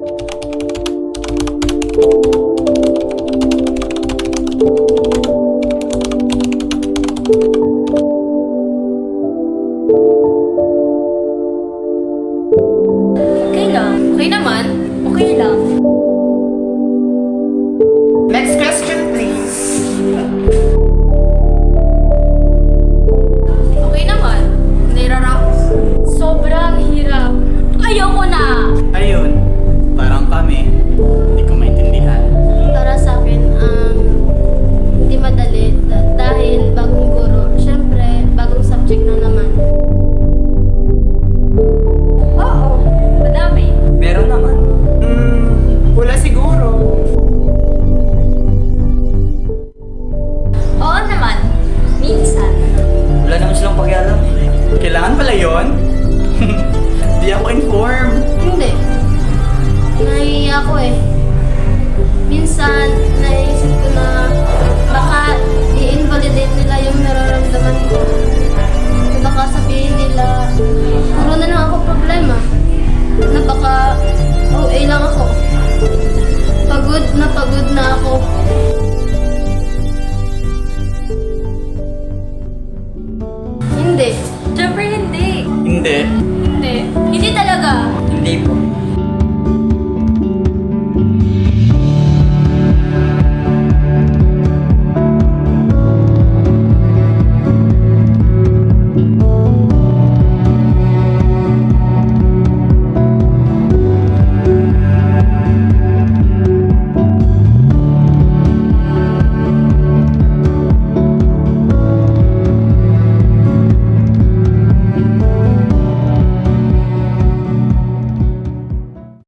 Okay lang. Okay naman. Okay lang. Next question, please. Okay naman. Nirarap. Sobrang hirap. Ayoko na! Ayun, parang kami. Hindi ko maintindihan. Para sa akin, hindi madali dahil bagong guro. Siyempre, bagong subject na naman. Oo. Madami. Meron naman. Wala siguro. Oo naman. Minsan. Wala naman silang pakialam. Kailangan pala yon. Di ako informed. Hindi. Nahihiya ako eh. Minsan, naisip ko na baka i-invalidate nila yung nararamdaman ko. Baka sabihin nila, puro na lang ako problema. Na baka OA lang ako. Pagod na ako.